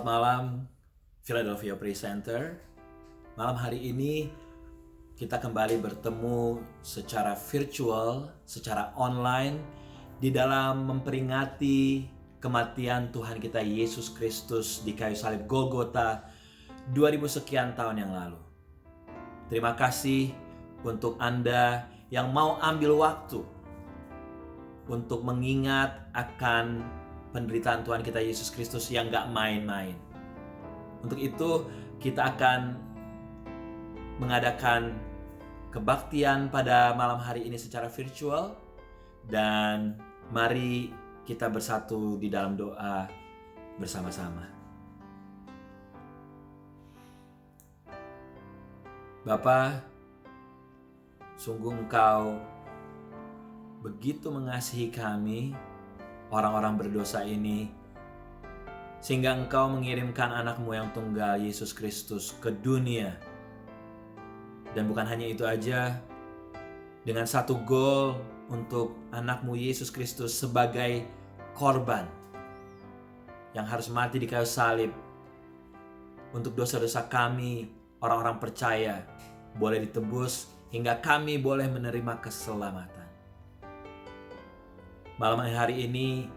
Selamat malam Philadelphia Praise Center. Malam hari ini kita kembali bertemu secara virtual, secara online di dalam memperingati kematian Tuhan kita Yesus Kristus di kayu salib Golgota 2000 sekian tahun yang lalu. Terima kasih untuk Anda yang mau ambil waktu untuk mengingat akan penderitaan Tuhan kita Yesus Kristus yang gak main-main. Untuk itu kita akan mengadakan kebaktian pada malam hari ini secara virtual. Dan mari kita bersatu di dalam doa bersama-sama. Bapa, sungguh Engkau begitu mengasihi kami, orang-orang berdosa ini, sehingga Engkau mengirimkan anak-Mu yang tunggal, Yesus Kristus, ke dunia. Dan bukan hanya itu aja, dengan satu goal untuk anak-Mu Yesus Kristus sebagai korban yang harus mati di kayu salib untuk dosa-dosa kami, orang-orang percaya, boleh ditebus hingga kami boleh menerima keselamatan. Malam hari ini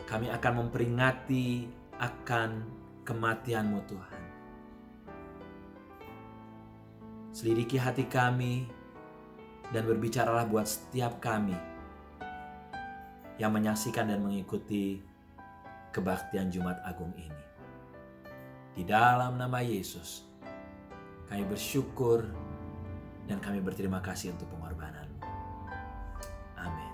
kami akan memperingati akan kematian-Mu Tuhan. Selidiki hati kami dan berbicaralah buat setiap kami yang menyaksikan dan mengikuti kebaktian Jumat Agung ini. Di dalam nama Yesus, kami bersyukur dan kami berterima kasih untuk pengorbanan-Mu. Amin.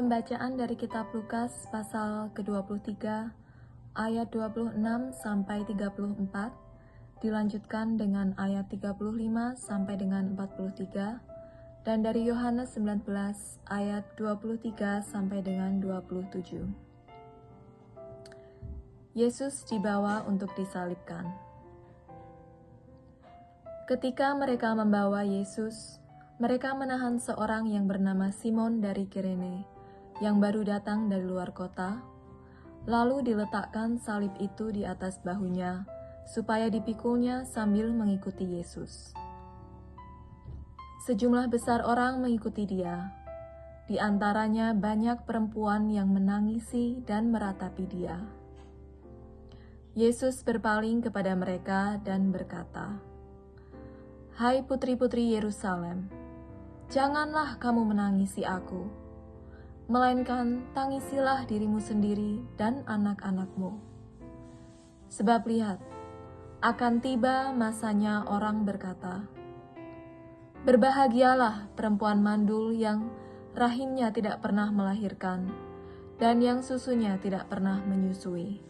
Pembacaan dari kitab Lukas pasal ke-23 ayat 26 sampai 34, dilanjutkan dengan ayat 35 sampai dengan 43, dan dari Yohanes 19 ayat 23 sampai dengan 27. Yesus dibawa untuk disalibkan. Ketika mereka membawa Yesus, mereka menahan seorang yang bernama Simon dari Kirene, yang baru datang dari luar kota, lalu diletakkan salib itu di atas bahunya, supaya dipikulnya sambil mengikuti Yesus. Sejumlah besar orang mengikuti dia, di antaranya banyak perempuan yang menangisi dan meratapi dia. Yesus berpaling kepada mereka dan berkata, "Hai putri-putri Yerusalem, janganlah kamu menangisi aku, melainkan tangisilah dirimu sendiri dan anak-anakmu. Sebab lihat, akan tiba masanya orang berkata, berbahagialah perempuan mandul yang rahimnya tidak pernah melahirkan, dan yang susunya tidak pernah menyusui.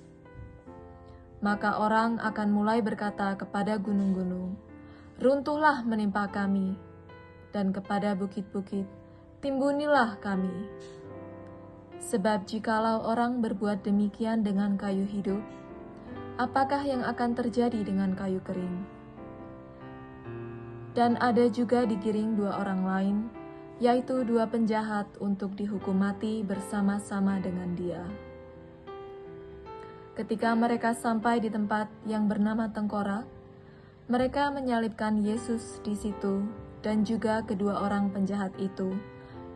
Maka orang akan mulai berkata kepada gunung-gunung, runtuhlah menimpa kami, dan kepada bukit-bukit, timbunilah kami. Sebab jikalau orang berbuat demikian dengan kayu hidup, apakah yang akan terjadi dengan kayu kering? Dan ada juga digiring dua orang lain, yaitu dua penjahat untuk dihukum mati bersama-sama dengan dia. Ketika mereka sampai di tempat yang bernama Tengkorak, mereka menyalibkan Yesus di situ dan juga kedua orang penjahat itu,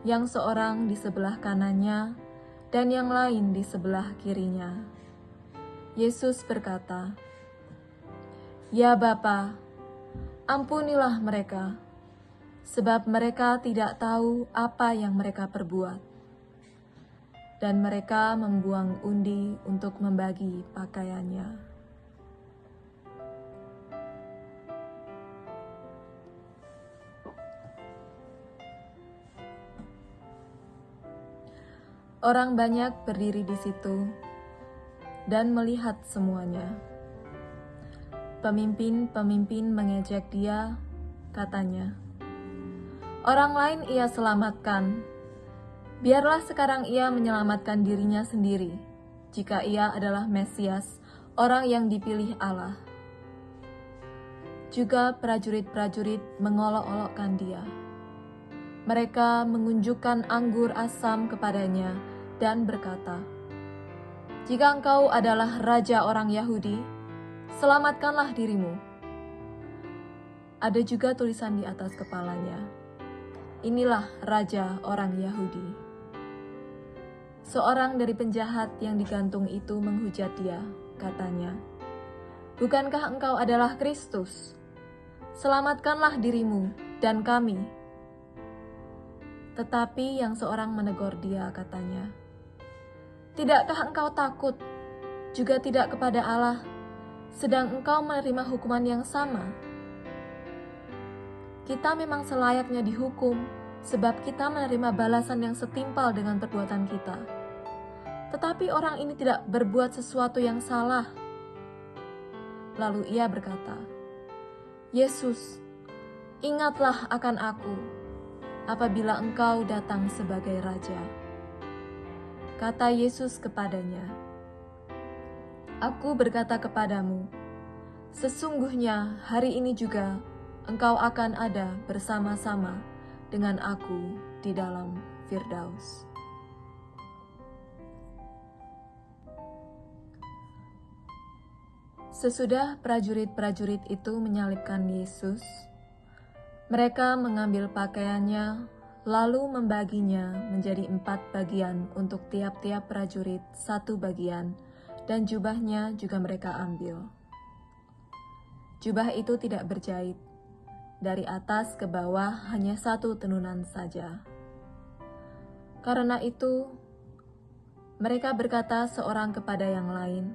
yang seorang di sebelah kanannya dan yang lain di sebelah kirinya. Yesus berkata, "Ya Bapa, ampunilah mereka, sebab mereka tidak tahu apa yang mereka perbuat." Dan mereka membuang undi untuk membagi pakaiannya. Orang banyak berdiri di situ dan melihat semuanya. Pemimpin-pemimpin mengejek dia, katanya, "Orang lain ia selamatkan. Biarlah sekarang ia menyelamatkan dirinya sendiri, jika ia adalah Mesias, orang yang dipilih Allah." Juga prajurit-prajurit mengolok-olokkan dia. Mereka mengunjukkan anggur asam kepadanya dan berkata, "Jika engkau adalah raja orang Yahudi, selamatkanlah dirimu." Ada juga tulisan di atas kepalanya, "Inilah raja orang Yahudi." Seorang dari penjahat yang digantung itu menghujat dia, katanya, "Bukankah engkau adalah Kristus? Selamatkanlah dirimu dan kami." Tetapi yang seorang menegur dia, katanya, "Tidakkah engkau takut, juga tidak kepada Allah, sedang engkau menerima hukuman yang sama? Kita memang selayaknya dihukum, sebab kita menerima balasan yang setimpal dengan perbuatan kita. Tetapi orang ini tidak berbuat sesuatu yang salah." Lalu ia berkata, "Yesus, ingatlah akan aku apabila engkau datang sebagai raja." Kata Yesus kepadanya, "Aku berkata kepadamu, sesungguhnya hari ini juga engkau akan ada bersama-sama dengan aku di dalam Firdaus." Sesudah prajurit-prajurit itu menyalibkan Yesus, mereka mengambil pakaiannya, lalu membaginya menjadi 4 bagian untuk tiap-tiap prajurit 1 bagian, dan jubahnya juga mereka ambil. Jubah itu tidak berjahit, dari atas ke bawah hanya 1 tenunan saja. Karena itu, mereka berkata seorang kepada yang lain,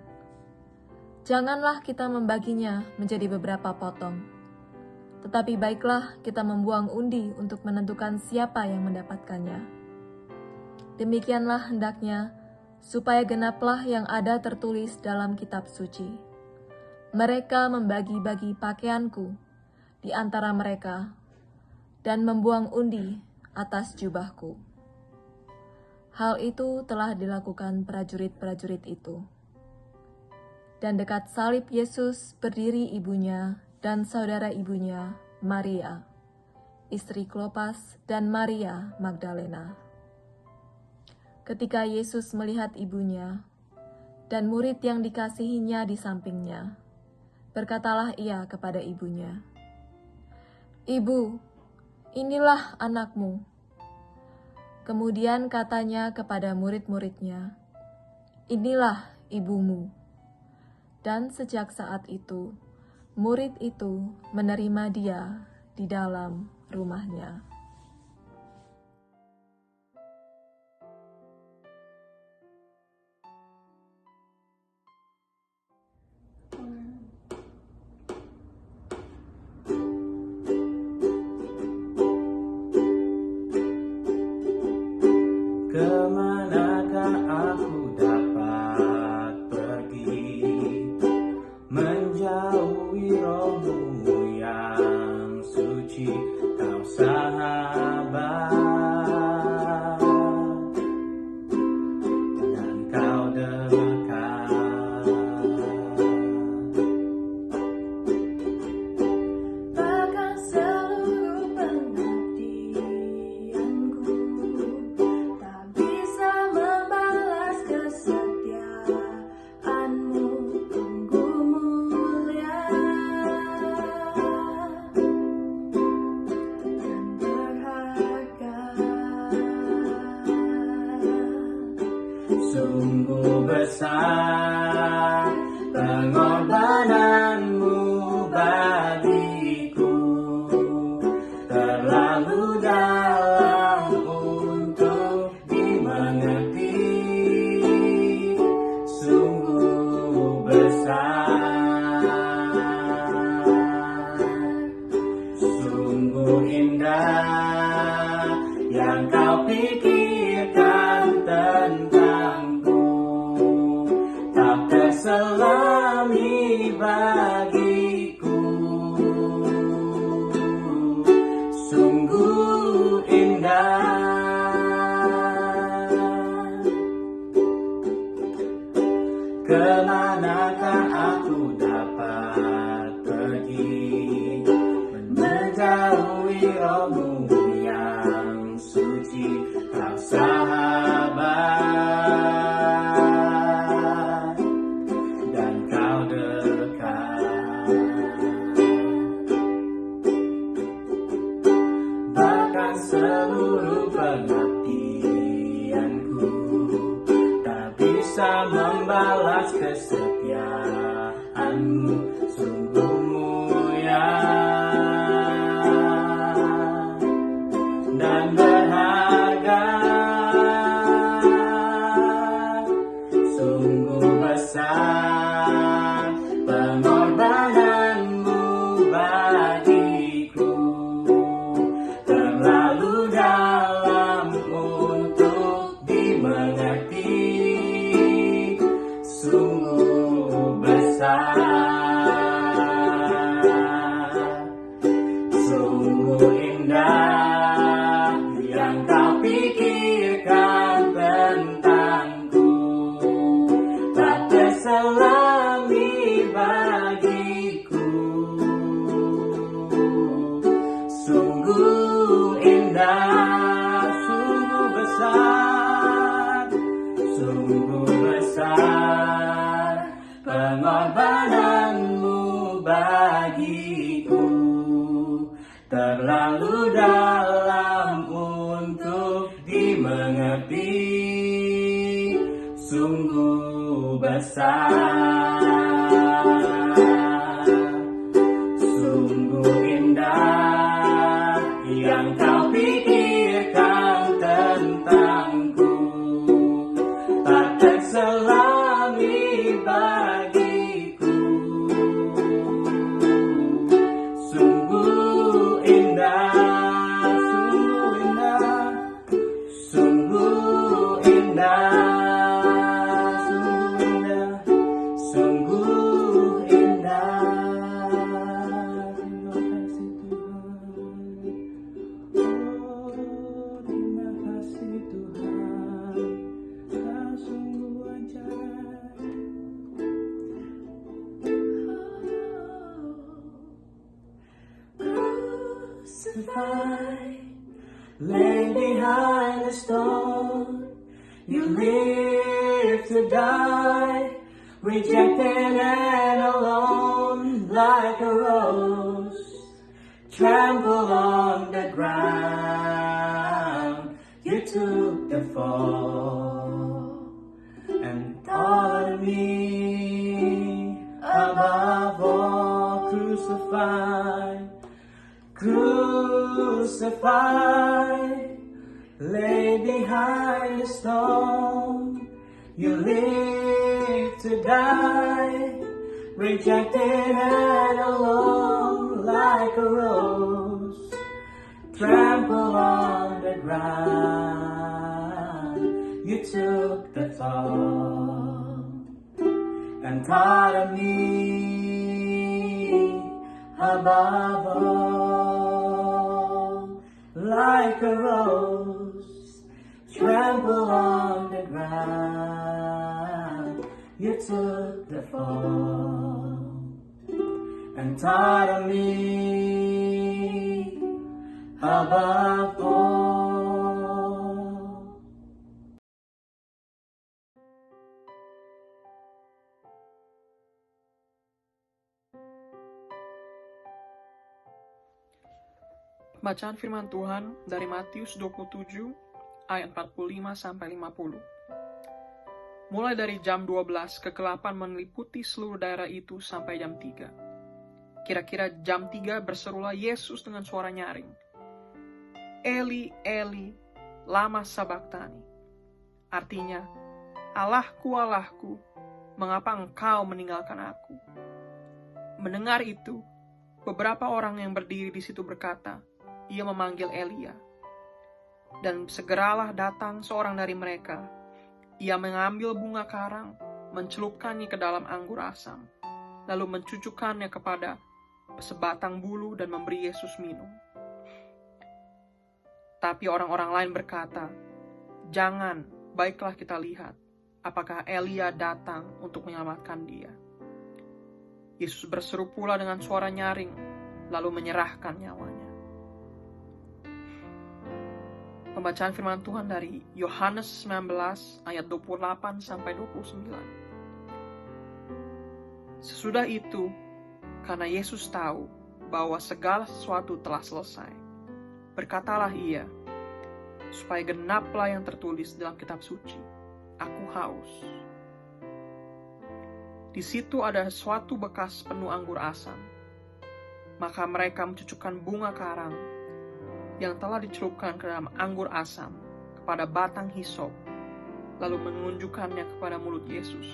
"Janganlah kita membaginya menjadi beberapa potong, tetapi baiklah kita membuang undi untuk menentukan siapa yang mendapatkannya." Demikianlah hendaknya, supaya genaplah yang ada tertulis dalam kitab suci. Mereka membagi-bagi pakaianku di antara mereka, dan membuang undi atas jubahku. Hal itu telah dilakukan prajurit-prajurit itu. Dan dekat salib Yesus berdiri ibunya dan saudara ibunya, Maria, istri Klopas, dan Maria Magdalena. Ketika Yesus melihat ibunya dan murid yang dikasihinya di sampingnya, berkatalah ia kepada ibunya, "Ibu, inilah anakmu." Kemudian katanya kepada murid-muridnya, "Inilah ibumu." Dan sejak saat itu, murid itu menerima dia di dalam rumahnya. Kemanakah aku dapat pergi, menjauhi rohmu yang suci, kau sahabat, dan kau dekat. Bahkan seluruh pengabdianku tak bisa membalas kesetiaanmu, sungguh mulia dan berharga. Sungguh besar pengorbananmu bagiku, terlalu dalam untuk dimengerti. Sungguh besar, sungguh indah yang kau pikirkan tentangku, tak terselami bagiku. Sungguh indah. Kemanakah aku dapat pergi, menjauhi rohmu yang suci, kau sahabat, dan kau dekat. Bahkan seluruh pengabdianku tak bisa membalas kesetiaanmu, sungguh mulia dan berharga. Sungguh besar pengorbananmu bagiku, terlalu dalam untuk dimengerti. Sungguh besar, sungguh indah yang kau pikirkan tentangku, tak terselami bagiku. Sungguh indah, sungguh besar, sungguh besar pengorbananmu bagiku, terlalu dalam untuk dimengerti. Sungguh besar, sungguh indah yang kau pikirkan tentangku, tak terselami bagiku. Sungguh indah, sungguh indah, sungguh crucified, lay behind the stone. You live to die, rejected and alone, like a rose trampled on the ground. You took the fall and thought of me above all. Crucified, crucified, lay behind the stone. You live to die, rejected and alone, like a rose trampled on the ground. You took the fall and thought of me above all, like a rose trampled on the ground. You took the fall and thought of me above all. Bacaan firman Tuhan dari Matius 27 ayat 45 sampai 50. Mulai dari jam 12 kegelapan meliputi seluruh daerah itu sampai jam 3. Kira-kira jam 3 berserulah Yesus dengan suara nyaring, Eli, Eli, lama sabachthani. Artinya, Allahku, Allahku, mengapa engkau meninggalkan aku? Mendengar itu, beberapa orang yang berdiri di situ berkata, ia memanggil Elia. Dan segeralah datang seorang dari mereka. Ia mengambil bunga karang, mencelupkannya ke dalam anggur asam, lalu mencucukkannya kepada sebatang bulu dan memberi Yesus minum. Tapi orang-orang lain berkata, jangan, baiklah kita lihat, apakah Elia datang untuk menyelamatkan dia. Yesus berseru pula dengan suara nyaring, lalu menyerahkan nyawanya. Pembacaan firman Tuhan dari Yohanes 19 ayat 28 sampai 29. Sesudah itu, karena Yesus tahu bahwa segala sesuatu telah selesai, berkatalah ia, supaya genaplah yang tertulis dalam kitab suci, aku haus. Di situ ada suatu bekas penuh anggur asam. Maka mereka mencucukkan bunga karang yang telah dicelupkan ke dalam anggur asam kepada batang hisop, lalu menunjukkannya kepada mulut Yesus.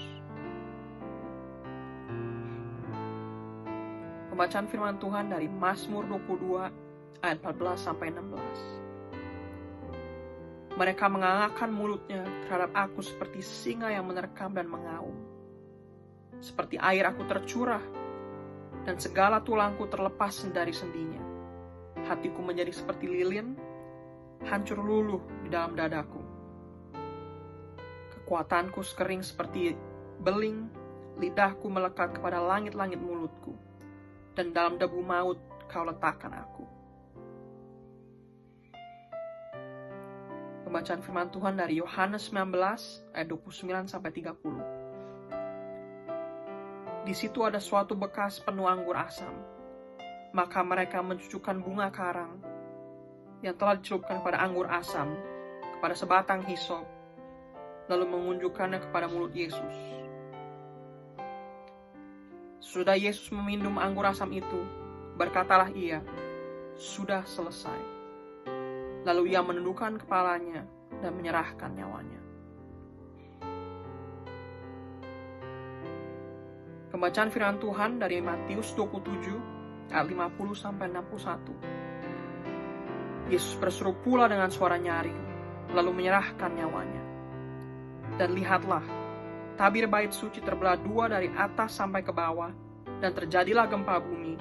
Pembacaan firman Tuhan dari Mazmur 22 ayat 14 sampai 16. Mereka mengangakkan mulutnya terhadap aku seperti singa yang menerkam dan mengaum. Seperti air aku tercurah, dan segala tulangku terlepas dari sendinya. Hatiku menjadi seperti lilin, hancur luluh di dalam dadaku. Kekuatanku sekering seperti beling, lidahku melekat kepada langit-langit mulutku, dan dalam debu maut kau letakkan aku. Pembacaan firman Tuhan dari Yohanes 19 ayat 29 sampai 30. Di situ ada suatu bekas penuh anggur asam. Maka mereka mencucukkan bunga karang yang telah dicelupkan kepada anggur asam, kepada sebatang hisop, lalu mengunjukkannya kepada mulut Yesus. Sudah Yesus meminum anggur asam itu, berkatalah ia, sudah selesai. Lalu ia menundukkan kepalanya dan menyerahkan nyawanya. Pembacaan firman Tuhan dari Matius 27 ayat 50 sampai 61. Yesus berseru pula dengan suara nyaring, lalu menyerahkan nyawanya. Dan lihatlah, tabir bait suci terbelah dua dari atas sampai ke bawah, dan terjadilah gempa bumi,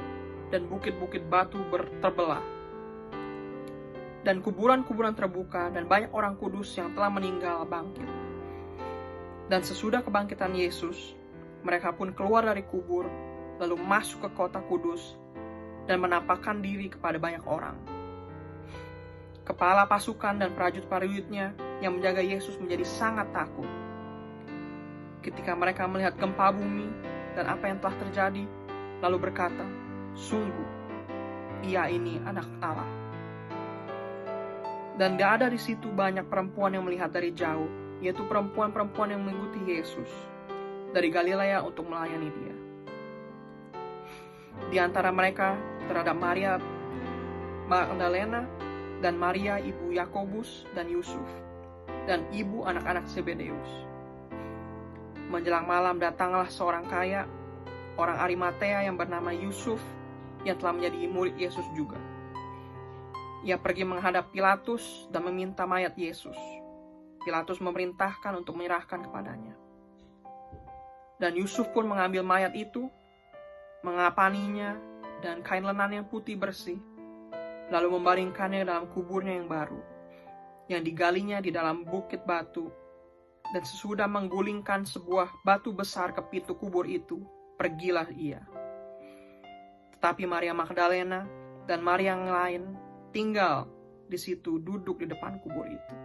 dan bukit-bukit batu terbelah. Dan kuburan-kuburan terbuka, dan banyak orang kudus yang telah meninggal bangkit. Dan sesudah kebangkitan Yesus, mereka pun keluar dari kubur, lalu masuk ke kota kudus, dan menampakkan diri kepada banyak orang. Kepala pasukan dan prajurit-prajuritnya yang menjaga Yesus menjadi sangat takut. Ketika mereka melihat gempa bumi dan apa yang telah terjadi, lalu berkata, "Sungguh, Ia ini Anak Allah." Dan gak ada di situ banyak perempuan yang melihat dari jauh, yaitu perempuan-perempuan yang mengikuti Yesus dari Galilea untuk melayani Dia. Di antara mereka terhadap Maria Magdalena dan Maria ibu Yakobus dan Yusuf, dan ibu anak-anak Zebedeus. Menjelang malam datanglah seorang kaya, orang Arimatea yang bernama Yusuf, yang telah menjadi murid Yesus juga. Ia pergi menghadap Pilatus dan meminta mayat Yesus. Pilatus memerintahkan untuk menyerahkan kepadanya. Dan Yusuf pun mengambil mayat itu, mengapaninya dan kain lenan yang putih bersih, lalu membaringkannya dalam kuburnya yang baru, yang digalinya di dalam bukit batu. Dan sesudah menggulingkan sebuah batu besar ke pintu kubur itu, pergilah ia. Tetapi Maria Magdalena dan Maria yang lain tinggal di situ, duduk di depan kubur itu.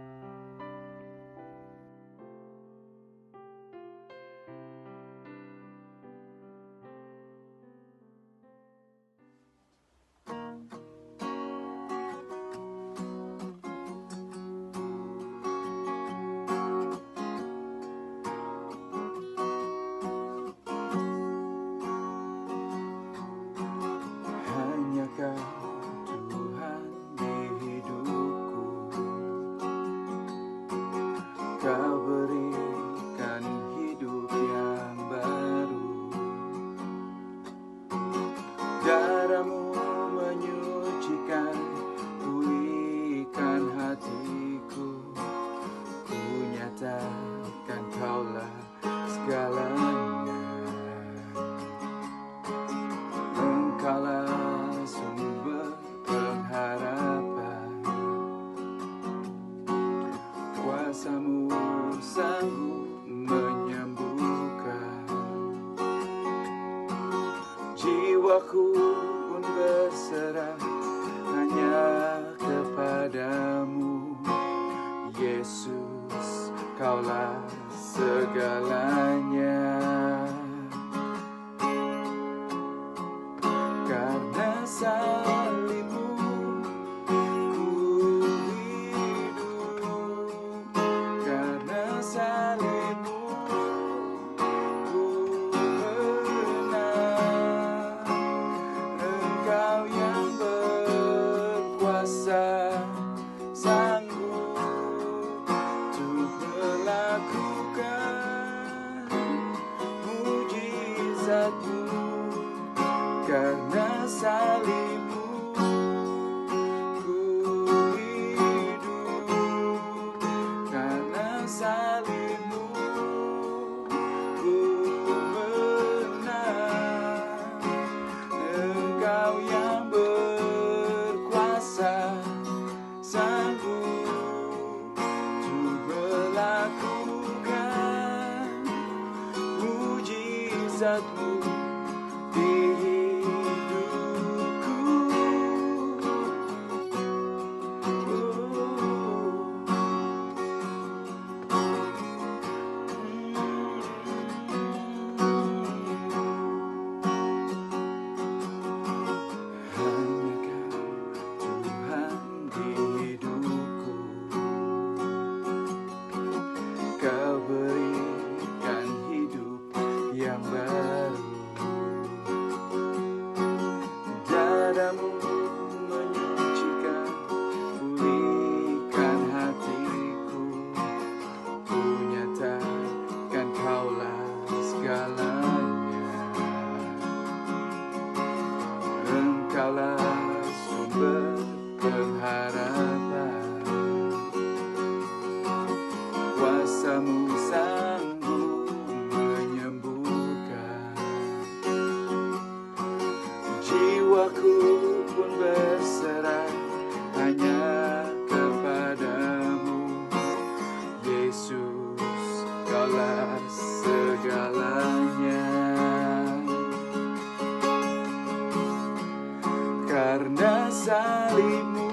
Tuhan di hidupku, Kau berikan hidup yang baru. Darah-Mu menyucikan, pulihkan hatiku. Ku nyatakan Kaulah segalanya. Engkaulah sumber pengharapan, kuasa-Mu sanggup menyembuhkan. Jiwaku pun berserah hanya kepadamu, Yesus, Kaulah segalanya. Karena salib-Mu ku hidup, karena salib-Mu ku menang. Engkau yang berkuasa, sanggup untuk melakukan mujizat-Mu. Karena salib-Mu ku hidup, karena salib-Mu ku menang. Engkau yang berkuasa, sanggup untuk melakukan mujizat-Mu di Engkaulah sumber pengharapan, kuasa-Mu sanggup menyembuhkan. Jiwaku pun berserah hanya kepadamu, Yesus, Kaulah segalanya. Karena salib-Mu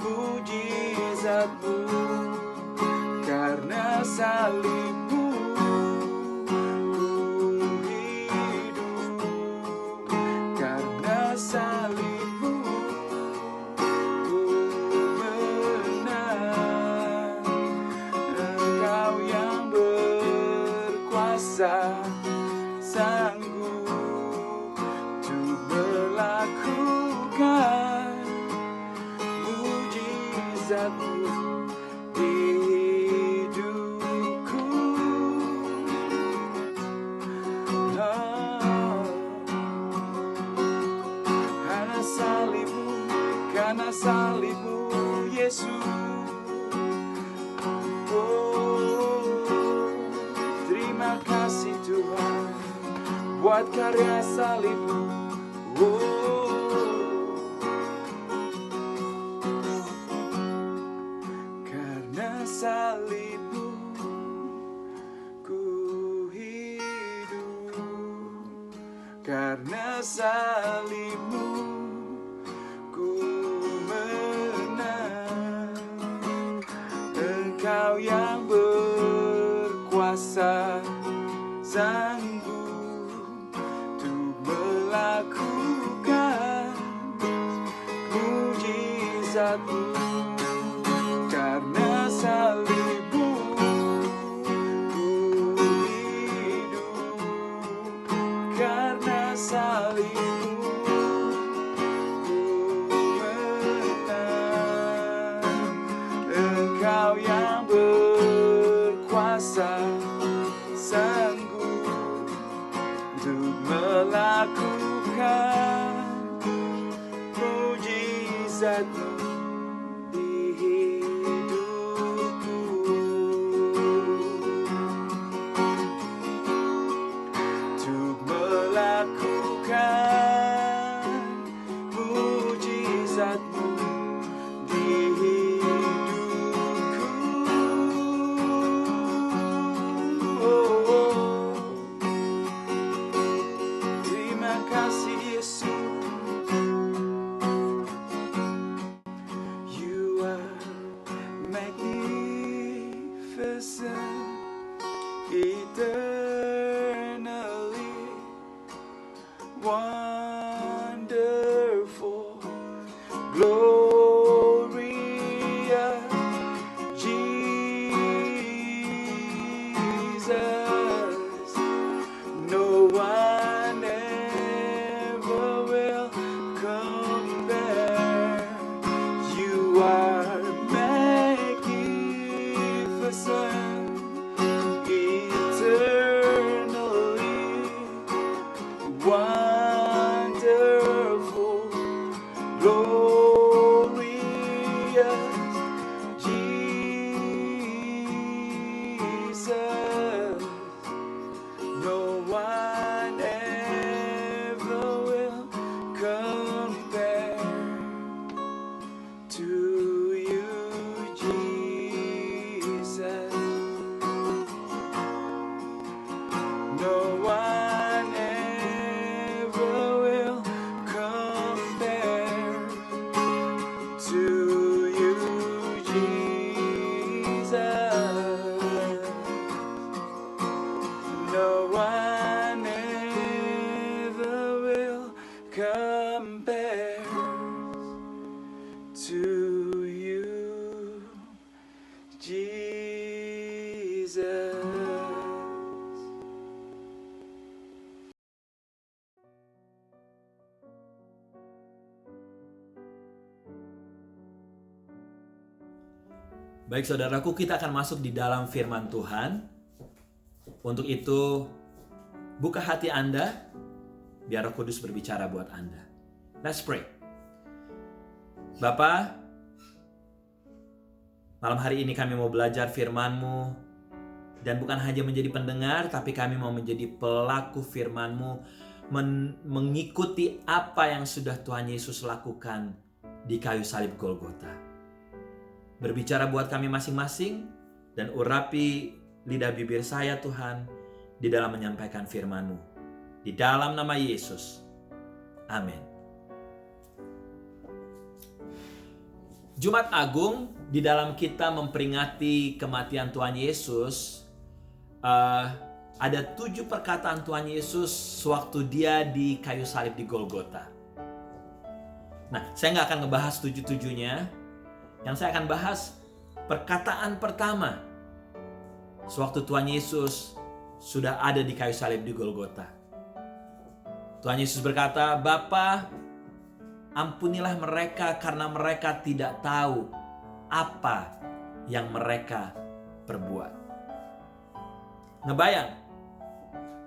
mujizat-Mu, karena salib-Mu ku hidup, karena salib-Mu ku menang. Engkau yang berkuasa, sanggup untuk melakukan mujizat-Mu di hidupku. Karena salib-Mu, karena salib-Mu, Yesus. Terima kasih Tuhan buat karya salib-Mu. Karena salib-Mu ku hidup, karena salib-Mu ku menang. Engkau yang berkuasa, sanggup untuk melakukan mujizat-Mu, karena salib-Mu ku hidup, karena salib-Mu ku menang. Engkau yang berkuasa, sanggup untuk melakukan mujizat-Mu di hidupku. Untuk melakukan mujizat-Mu di hidupku. Terima kasih Yesus. You are magnificent, eternally wonderful, glorious Jesus. No one ever will compare. You are magnificent, eternally wonderful, glorious Jesus. No one ever will compare to you, Jesus. No one ever will compare to you, Jesus. No one ever will compare to you, Jesus. Baik saudaraku, kita akan masuk di dalam firman Tuhan. Untuk itu, buka hati Anda, biar Roh Kudus berbicara buat Anda. Let's pray. Bapa, malam hari ini kami mau belajar firman-Mu, dan bukan hanya menjadi pendengar, tapi kami mau menjadi pelaku firman-Mu, mengikuti apa yang sudah Tuhan Yesus lakukan di kayu salib Golgota. Berbicara buat kami masing-masing, dan urapi lidah bibir saya Tuhan di dalam menyampaikan firman-Mu. Di dalam nama Yesus. Amin. Jumat Agung, di dalam kita memperingati kematian Tuhan Yesus, ada 7 perkataan Tuhan Yesus sewaktu dia di kayu salib di Golgota. Nah, saya nggak akan ngebahas 7-7-nya. Yang saya akan bahas perkataan pertama sewaktu Tuhan Yesus sudah ada di kayu salib di Golgota. Tuhan Yesus berkata, "Bapa, ampunilah mereka karena mereka tidak tahu apa yang mereka perbuat." Ngebayang,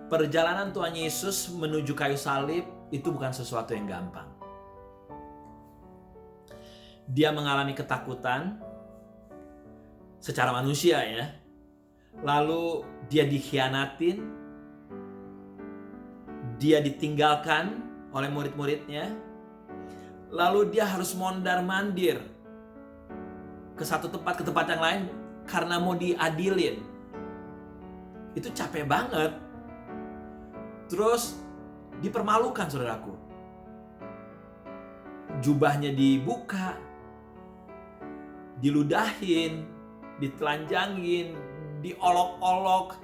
perjalanan Tuhan Yesus menuju kayu salib itu bukan sesuatu yang gampang. Dia mengalami ketakutan secara manusia ya. Lalu dia dikhianatin, dia ditinggalkan oleh murid-muridnya. Lalu dia harus mondar-mandir ke satu tempat ke tempat yang lain karena mau diadilin. Itu capek banget. Terus dipermalukan, saudaraku. Jubahnya dibuka, diludahin, ditelanjangin, diolok-olok,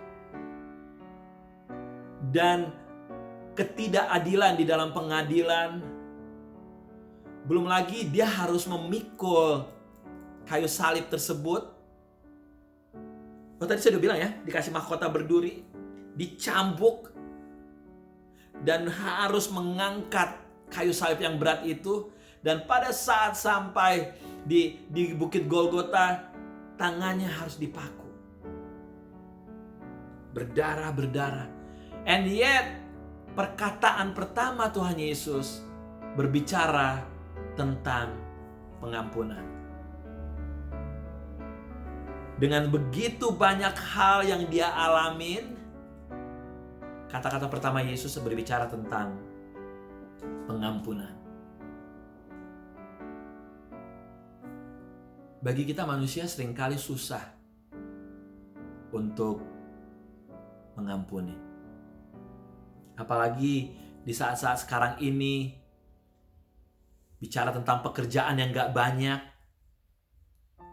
dan ketidakadilan di dalam pengadilan. Belum lagi dia harus memikul kayu salib tersebut. Tadi saya udah bilang ya, dikasih mahkota berduri, dicambuk, dan harus mengangkat kayu salib yang berat itu. Dan pada saat sampai di Bukit Golgota, tangannya harus dipaku. Berdarah-berdarah. And yet, perkataan pertama Tuhan Yesus berbicara tentang pengampunan. Dengan begitu banyak hal yang dia alamin, kata-kata pertama Yesus berbicara tentang pengampunan. Bagi kita manusia seringkali susah untuk mengampuni. Apalagi di saat-saat sekarang ini, bicara tentang pekerjaan yang gak banyak.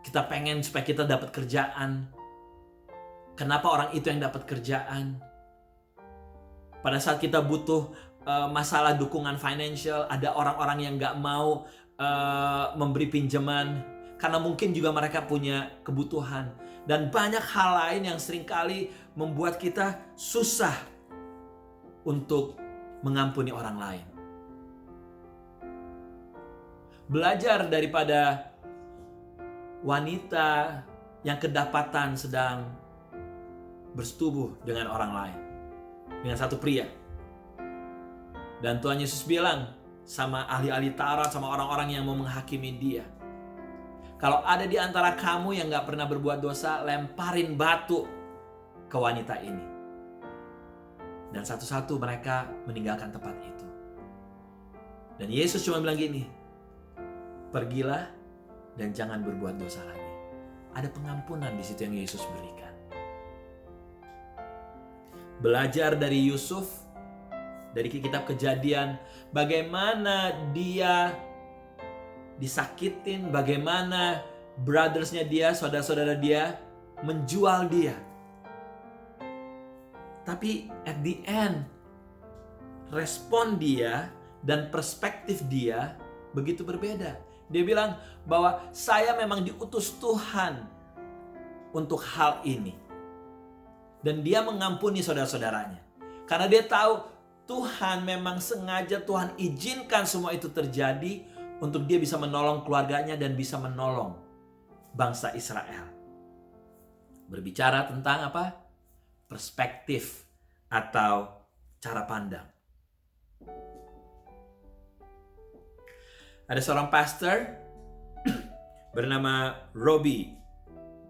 Kita pengen supaya kita dapat kerjaan. Kenapa orang itu yang dapat kerjaan? Pada saat kita butuh masalah dukungan financial, ada orang-orang yang gak mau memberi pinjaman. Karena mungkin juga mereka punya kebutuhan. Dan banyak hal lain yang seringkali membuat kita susah untuk mengampuni orang lain. Belajar daripada wanita yang kedapatan sedang bersetubuh dengan orang lain, dengan satu pria. Dan Tuhan Yesus bilang sama ahli-ahli Taurat, sama orang-orang yang mau menghakimi dia, kalau ada di antara kamu yang gak pernah berbuat dosa, lemparin batu ke wanita ini. Dan satu-satu mereka meninggalkan tempat itu. Dan Yesus cuma bilang gini, pergilah dan jangan berbuat dosa lagi. Ada pengampunan di situ yang Yesus berikan. Belajar dari Yusuf, dari kitab Kejadian, bagaimana dia disakitin, bagaimana brothersnya dia, saudara-saudara dia menjual dia. Tapi at the end, respon dia dan perspektif dia begitu berbeda. Dia bilang bahwa saya memang diutus Tuhan untuk hal ini. Dan dia mengampuni saudara-saudaranya. Karena dia tahu Tuhan memang sengaja, Tuhan izinkan semua itu terjadi untuk dia bisa menolong keluarganya dan bisa menolong bangsa Israel. Berbicara tentang apa? Perspektif atau cara pandang. Ada seorang pastor bernama Robbie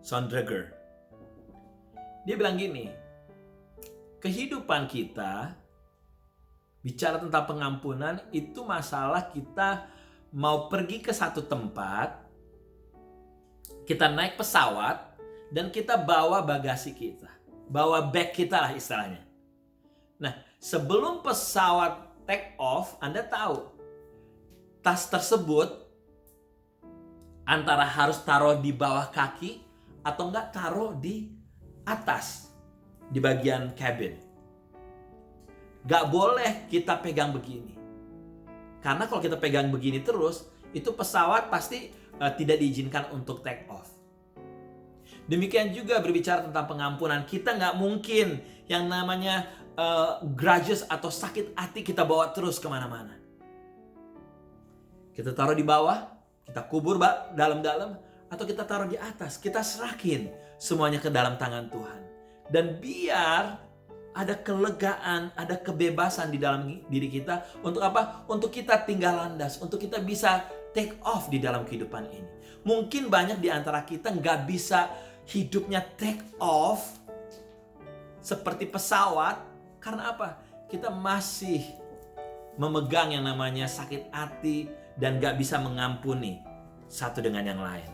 Sondrager. Dia bilang gini, kehidupan kita bicara tentang pengampunan itu masalah kita mau pergi ke satu tempat, kita naik pesawat, dan kita bawa bagasi kita. Bawa bag kita lah istilahnya. Nah, sebelum pesawat take off, Anda tahu, tas tersebut antara harus taruh di bawah kaki atau enggak taruh di atas, di bagian cabin. Gak boleh kita pegang begini. Karena kalau kita pegang begini terus, itu pesawat pasti tidak diizinkan untuk take off. Demikian juga berbicara tentang pengampunan. Kita nggak mungkin yang namanya grudges atau sakit hati kita bawa terus kemana-mana. Kita taruh di bawah, kita kubur dalam-dalam, atau kita taruh di atas. Kita serahin semuanya ke dalam tangan Tuhan. Dan biar ada kelegaan, ada kebebasan di dalam diri kita. Untuk apa? Untuk kita tinggal landas. Untuk kita bisa take off di dalam kehidupan ini. Mungkin banyak di antara kita nggak bisa hidupnya take off seperti pesawat. Karena apa? Kita masih memegang yang namanya sakit hati dan nggak bisa mengampuni satu dengan yang lain.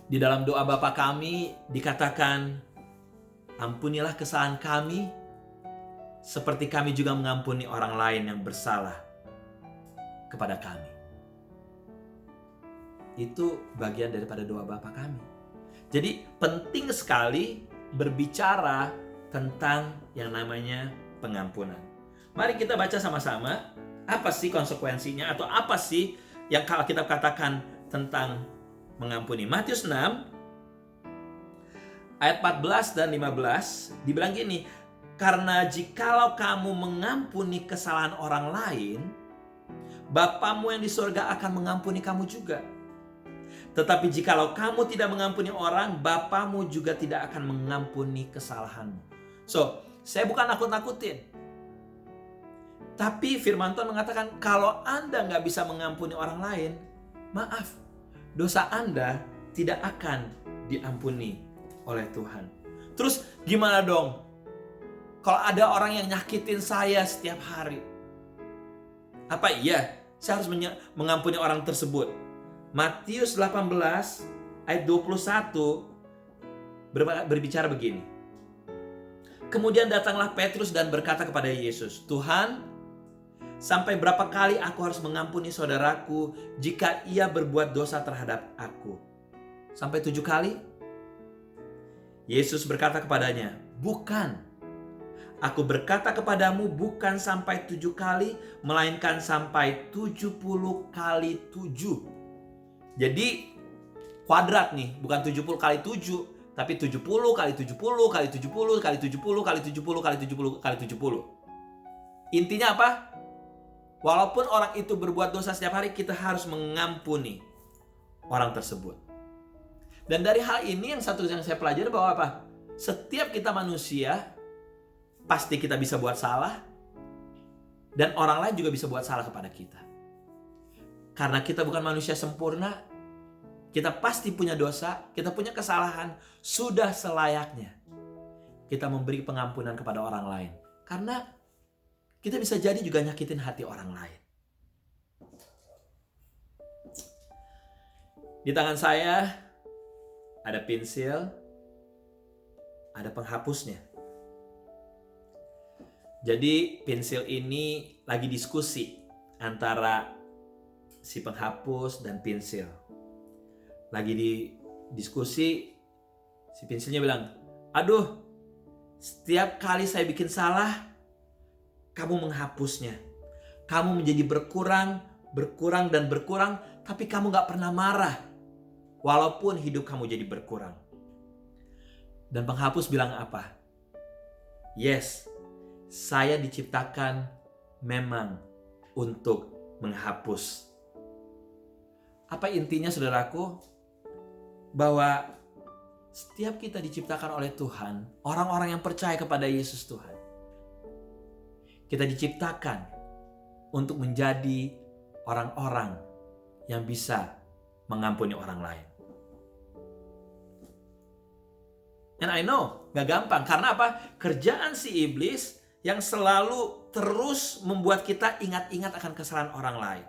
Di dalam doa Bapa kami dikatakan, ampunilah kesalahan kami seperti kami juga mengampuni orang lain yang bersalah kepada kami. Itu bagian daripada doa Bapa kami. Jadi penting sekali berbicara tentang yang namanya pengampunan. Mari kita baca sama-sama apa sih konsekuensinya atau apa sih yang kalau kita katakan tentang mengampuni. Matius 6 ayat 14 dan 15 dibilang gini, karena jikalau kamu mengampuni kesalahan orang lain, Bapamu yang di surga akan mengampuni kamu juga. Tetapi jikalau kamu tidak mengampuni orang, Bapamu juga tidak akan mengampuni kesalahanmu. So, saya bukan nakut-nakutin. Tapi firman Tuhan mengatakan kalau Anda nggak bisa mengampuni orang lain, maaf, dosa Anda tidak akan diampuni oleh Tuhan. Terus gimana dong? Kalau ada orang yang nyakitin saya setiap hari, apa iya saya harus mengampuni orang tersebut? Matius 18 ayat 21 berbicara begini. Kemudian datanglah Petrus dan berkata kepada Yesus, Tuhan, sampai berapa kali aku harus mengampuni saudaraku jika ia berbuat dosa terhadap aku? Sampai 7 kali? Yesus berkata kepadanya, bukan. Aku berkata kepadamu bukan sampai 7 kali, melainkan sampai 70 kali 7. Jadi kuadrat nih, bukan 70 kali 7, tapi 70 kali 70 kali 70 kali 70 kali 70 kali 70 kali 70. Intinya apa? Walaupun orang itu berbuat dosa setiap hari, kita harus mengampuni orang tersebut. Dan dari hal ini yang saya pelajari bahwa apa? Setiap kita manusia, pasti kita bisa buat salah. Dan orang lain juga bisa buat salah kepada kita. Karena kita bukan manusia sempurna, kita pasti punya dosa, kita punya kesalahan. Sudah selayaknya kita memberi pengampunan kepada orang lain. Karena kita bisa jadi juga nyakitin hati orang lain. Di tangan saya ada pensil, ada penghapusnya. Jadi pensil ini lagi diskusi antara si penghapus dan pensil. Lagi di diskusi, si pensilnya bilang, aduh, setiap kali saya bikin salah, kamu menghapusnya. Kamu menjadi berkurang, dan berkurang, tapi kamu gak pernah marah. Walaupun hidup kamu jadi berkurang. Dan penghapus bilang apa? Yes, saya diciptakan memang untuk menghapus. Apa intinya saudaraku? Bahwa setiap kita diciptakan oleh Tuhan, orang-orang yang percaya kepada Yesus Tuhan, kita diciptakan untuk menjadi orang-orang yang bisa mengampuni orang lain. And I know, gak gampang. Karena apa? Kerjaan si iblis yang selalu terus membuat kita ingat-ingat akan kesalahan orang lain.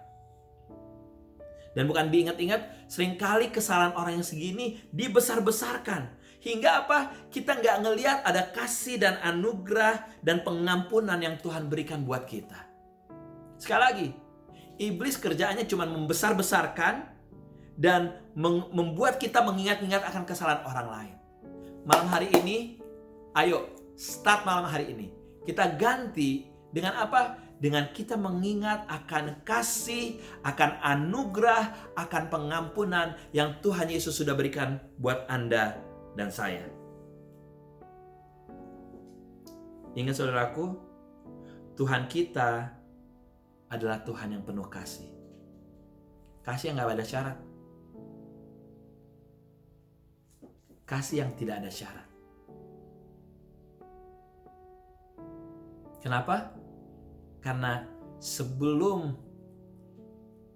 Dan bukan diingat-ingat, seringkali kesalahan orang yang segini dibesar-besarkan. Hingga apa? Kita gak ngelihat ada kasih dan anugerah dan pengampunan yang Tuhan berikan buat kita. Sekali lagi, iblis kerjaannya cuma membesar-besarkan dan membuat kita mengingat-ingat akan kesalahan orang lain. Malam hari ini, ayo start malam hari ini. Kita ganti dengan apa? Dengan kita mengingat akan kasih, akan anugerah, akan pengampunan yang Tuhan Yesus sudah berikan buat Anda dan saya. Ingat saudaraku, Tuhan kita adalah Tuhan yang penuh kasih. Kasih yang gak ada syarat. Kasih yang tidak ada syarat. Kenapa? Karena sebelum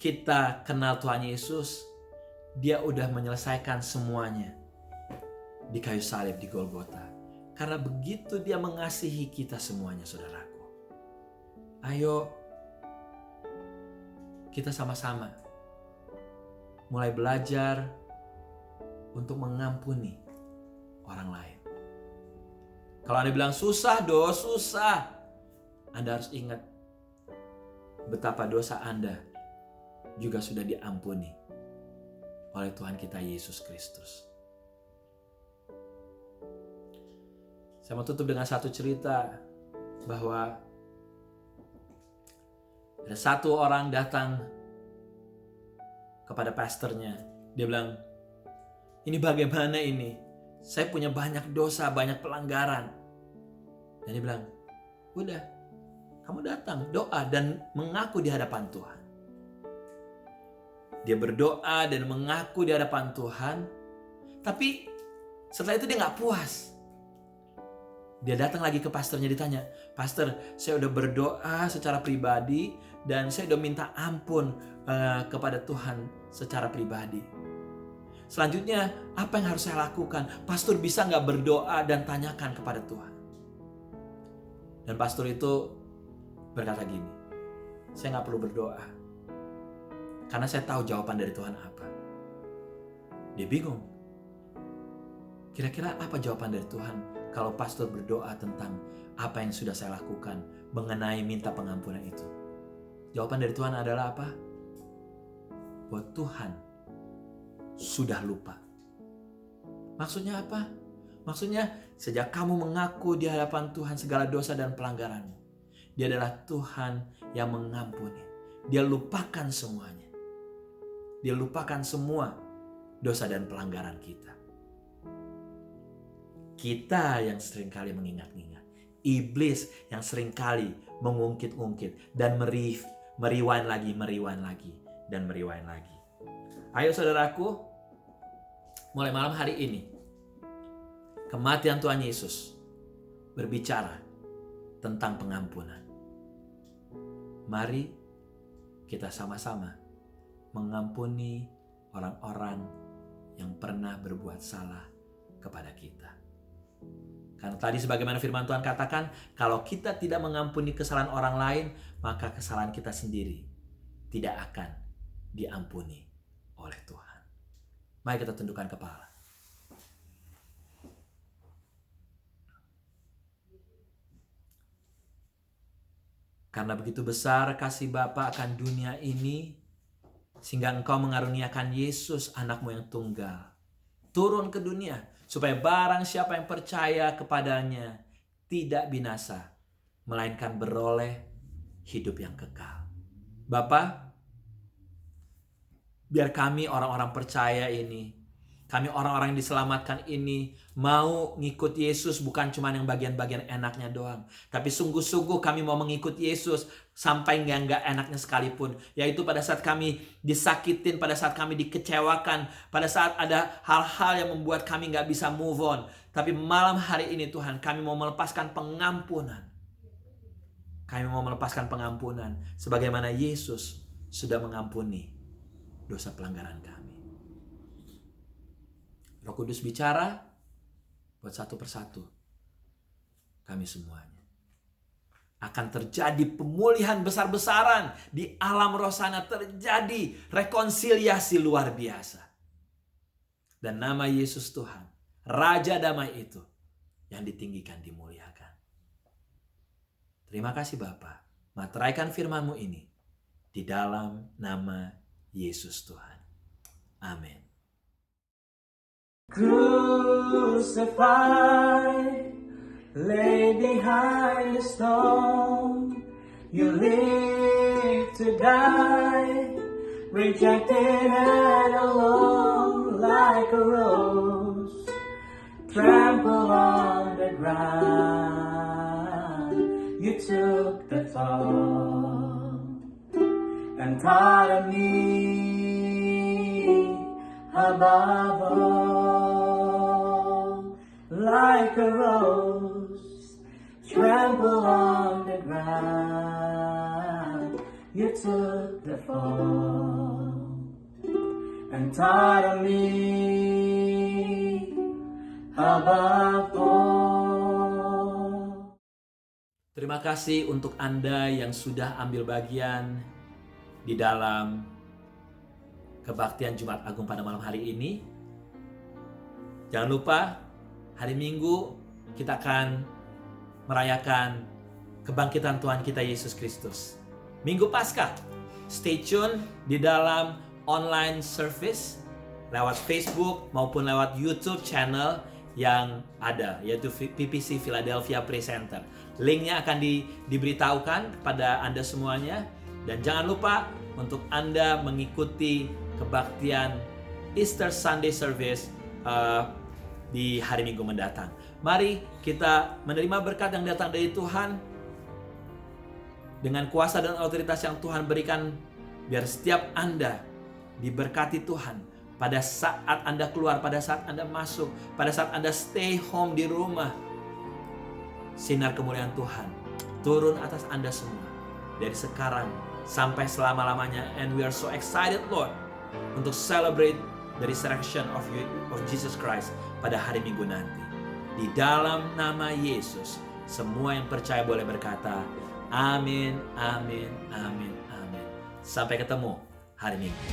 kita kenal Tuhan Yesus, Dia udah menyelesaikan semuanya di kayu salib di Golgota. Karena begitu Dia mengasihi kita semuanya, saudaraku. Ayo kita sama-sama mulai belajar untuk mengampuni orang lain. Kalau Anda bilang susah, susah. Anda harus ingat betapa dosa Anda juga sudah diampuni oleh Tuhan kita Yesus Kristus. Saya mau tutup dengan satu cerita bahwa ada satu orang datang kepada pastornya. Dia bilang, ini bagaimana ini? Saya punya banyak dosa, banyak pelanggaran. Dan dia bilang, udah, kamu datang, doa dan mengaku di hadapan Tuhan. Dia berdoa dan mengaku di hadapan Tuhan. Tapi setelah itu dia gak puas. Dia datang lagi ke pastornya, ditanya, Pastor, saya udah berdoa secara pribadi dan saya udah minta ampun kepada Tuhan secara pribadi. Selanjutnya, apa yang harus saya lakukan? Pastor bisa gak berdoa dan tanyakan kepada Tuhan? Dan pastor itu berkata gini, saya gak perlu berdoa karena saya tahu jawaban dari Tuhan apa. Dia bingung. Kira-kira apa jawaban dari Tuhan kalau pastor berdoa tentang apa yang sudah saya lakukan mengenai minta pengampunan itu? Jawaban dari Tuhan adalah apa? Bahwa Tuhan sudah lupa. Maksudnya apa? Maksudnya sejak kamu mengaku di hadapan Tuhan segala dosa dan pelanggaranmu, Dia adalah Tuhan yang mengampuni. Dia lupakan semuanya. Dia lupakan semua dosa dan pelanggaran kita. Kita yang seringkali mengingat-ingat. Iblis yang seringkali mengungkit-ungkit dan meriwan lagi, dan meriwan lagi. Ayo saudaraku, mulai malam hari ini, kematian Tuhan Yesus berbicara tentang pengampunan. Mari kita sama-sama mengampuni orang-orang yang pernah berbuat salah kepada kita. Karena tadi sebagaimana firman Tuhan katakan, kalau kita tidak mengampuni kesalahan orang lain, maka kesalahan kita sendiri tidak akan diampuni oleh Tuhan. Mari kita tundukkan kepala. Karena begitu besar kasih Bapa akan dunia ini, sehingga Engkau mengaruniakan Yesus anakmu yang tunggal turun ke dunia, supaya barang siapa yang percaya kepadanya tidak binasa, melainkan beroleh hidup yang kekal. Bapa, biar kami orang-orang percaya ini, kami orang-orang yang diselamatkan ini mau ngikut Yesus bukan cuma yang bagian-bagian enaknya doang. Tapi sungguh-sungguh kami mau mengikut Yesus sampai nggak enaknya sekalipun. Yaitu pada saat kami disakitin, pada saat kami dikecewakan, pada saat ada hal-hal yang membuat kami nggak bisa move on. Tapi malam hari ini Tuhan, kami mau melepaskan pengampunan. Kami mau melepaskan pengampunan sebagaimana Yesus sudah mengampuni dosa pelanggaran kami. Roh Kudus bicara buat satu persatu kami semuanya. Akan terjadi pemulihan besar-besaran di alam roh sana, terjadi rekonsiliasi luar biasa. Dan nama Yesus Tuhan, Raja Damai itu yang ditinggikan, dimuliakan. Terima kasih Bapa, materaikan firman-Mu ini di dalam nama Yesus Tuhan. Amin. Crucified, laid behind the stone, you live to die, rejected and alone, like a rose, trampled on the ground. You took the fall and taught me above all, like a rose, trampled on the ground. You took the fall and taught me above all. Terima kasih untuk Anda yang sudah ambil bagian di dalam kebaktian Jumat Agung pada malam hari ini. Jangan lupa hari Minggu kita akan merayakan kebangkitan Tuhan kita Yesus Kristus. Minggu Paskah. Stay tune di dalam online service lewat Facebook maupun lewat YouTube channel yang ada, yaitu PPC Philadelphia Praise Center. Linknya akan diberitahukan kepada Anda semuanya. Dan jangan lupa untuk Anda mengikuti kebaktian Easter Sunday Service di hari Minggu mendatang. Mari kita menerima berkat yang datang dari Tuhan dengan kuasa dan otoritas yang Tuhan berikan, biar setiap Anda diberkati Tuhan pada saat Anda keluar, pada saat Anda masuk, pada saat Anda stay home di rumah. Sinar kemuliaan Tuhan turun atas Anda semua dari sekarang sampai selama-lamanya. And we are so excited, Lord, untuk celebrate the resurrection of Jesus Christ pada hari Minggu nanti. Di dalam nama Yesus, semua yang percaya boleh berkata, amin, amin, amin, amin. Sampai ketemu hari Minggu.